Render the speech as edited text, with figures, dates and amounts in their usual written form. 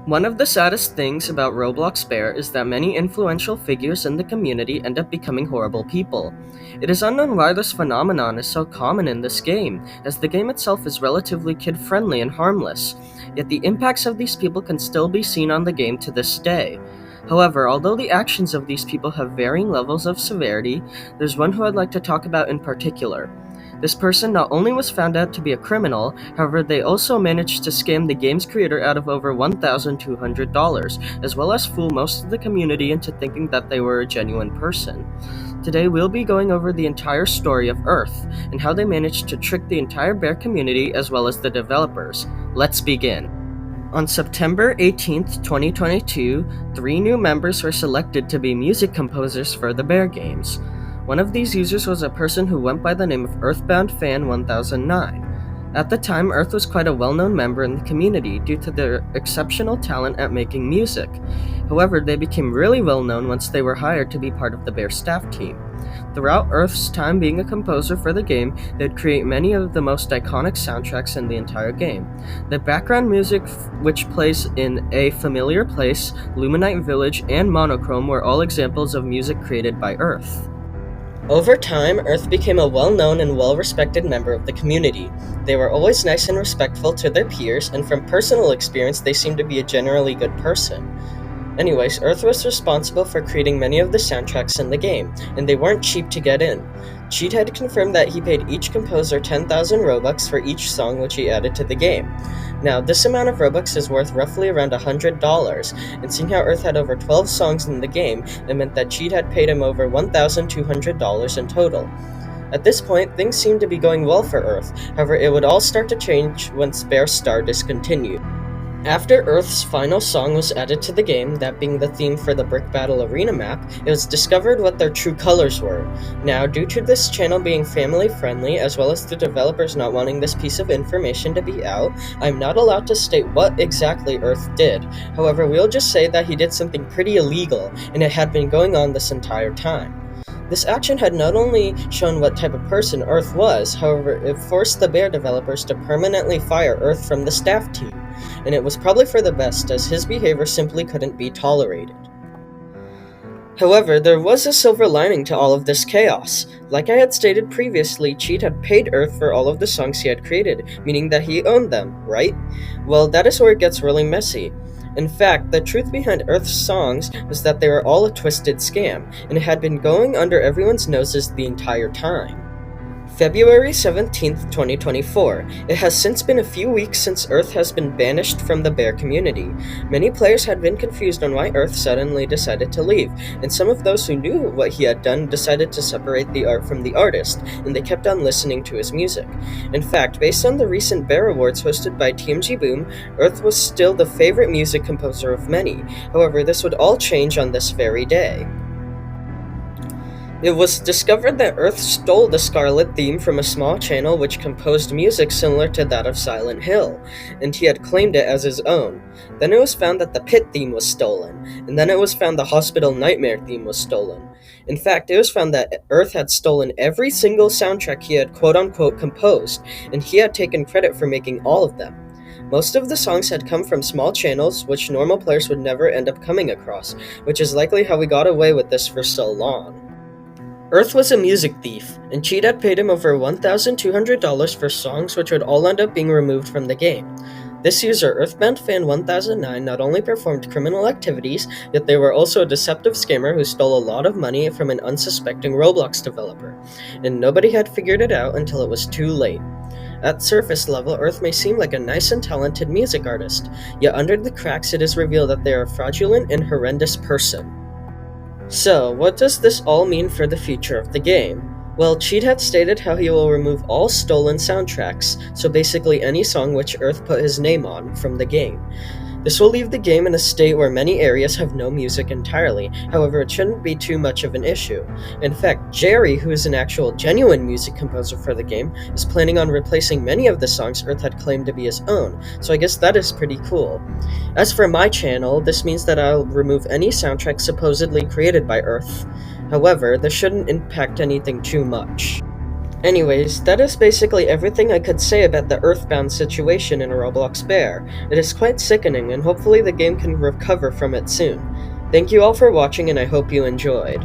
One of the saddest things about Roblox Bear is that many influential figures in the community end up becoming horrible people. It is unknown why this phenomenon is so common in this game, as the game itself is relatively kid-friendly and harmless, yet the impacts of these people can still be seen on the game to this day. However, although the actions of these people have varying levels of severity, there's one who I'd like to talk about in particular. This person not only was found out to be a criminal, however, they also managed to scam the game's creator out of over $1,200, as well as fool most of the community into thinking that they were a genuine person. Today, we'll be going over the entire story of Earth, and how they managed to trick the entire bear community as well as the developers. Let's begin. On September 18th, 2022, 3 new members were selected to be music composers for the bear games. One of these users was a person who went by the name of Earthbound Fan 1009. At the time, Earth was quite a well-known member in the community due to their exceptional talent at making music. However, they became really well-known once they were hired to be part of the Bear staff team. Throughout Earth's time being a composer for the game, they'd create many of the most iconic soundtracks in the entire game. The background music, which plays in A Familiar Place, Luminite Village, and Monochrome, were all examples of music created by Earth. Over time, Earth became a well-known and well-respected member of the community. They were always nice and respectful to their peers, and from personal experience, they seemed to be a generally good person. Anyways, Earth was responsible for creating many of the soundtracks in the game, and they weren't cheap to get in. Cheat had confirmed that he paid each composer 10,000 Robux for each song which he added to the game. Now, this amount of Robux is worth roughly around $100, and seeing how Earth had over 12 songs in the game, it meant that Cheat had paid him over $1,200 in total. At this point, things seemed to be going well for Earth, however it would all start to change once Bear Star discontinued. After Earth's final song was added to the game, that being the theme for the Brick Battle Arena map, it was discovered what their true colors were. Now, due to this channel being family-friendly, as well as the developers not wanting this piece of information to be out, I'm not allowed to state what exactly Earth did. However, we'll just say that he did something pretty illegal, and it had been going on this entire time. This action had not only shown what type of person Earth was, however, it forced the Bear developers to permanently fire Earth from the staff team, and it was probably for the best as his behavior simply couldn't be tolerated. However, there was a silver lining to all of this chaos. Like I had stated previously, Cheat had paid Earth for all of the songs he had created, meaning that he owned them, right? Well, that is where it gets really messy. In fact, the truth behind Earth's songs was that they were all a twisted scam, and it had been going under everyone's noses the entire time. February 17th, 2024. It has since been a few weeks since Earth has been banished from the Bear community. Many players had been confused on why Earth suddenly decided to leave, and some of those who knew what he had done decided to separate the art from the artist, and they kept on listening to his music. In fact, based on the recent Bear Awards hosted by TMG Boom, Earth was still the favorite music composer of many. However, this would all change on this very day. It was discovered that Earth stole the Scarlet theme from a small channel which composed music similar to that of Silent Hill, and he had claimed it as his own. Then it was found that the Pit theme was stolen, and then it was found the Hospital Nightmare theme was stolen. In fact, it was found that Earth had stolen every single soundtrack he had quote-unquote composed, and he had taken credit for making all of them. Most of the songs had come from small channels which normal players would never end up coming across, which is likely how we got away with this for so long. Earth was a music thief, and Cheat had paid him over $1,200 for songs which would all end up being removed from the game. This user, Earthbound Fan 1009, not only performed criminal activities, yet they were also a deceptive scammer who stole a lot of money from an unsuspecting Roblox developer, and nobody had figured it out until it was too late. At surface level, Earth may seem like a nice and talented music artist, yet under the cracks it is revealed that they are a fraudulent and horrendous person. So, what does this all mean for the future of the game? Well, Cheat had stated how he will remove all stolen soundtracks, so basically any song which Earth put his name on, from the game. This will leave the game in a state where many areas have no music entirely, however it shouldn't be too much of an issue. In fact, Jerry, who is an actual genuine music composer for the game, is planning on replacing many of the songs Earth had claimed to be his own, so I guess that is pretty cool. As for my channel, this means that I'll remove any soundtrack supposedly created by Earth. However, this shouldn't impact anything too much. Anyways, that is basically everything I could say about the Earthbound situation in Roblox Bear. It is quite sickening, and hopefully the game can recover from it soon. Thank you all for watching, and I hope you enjoyed.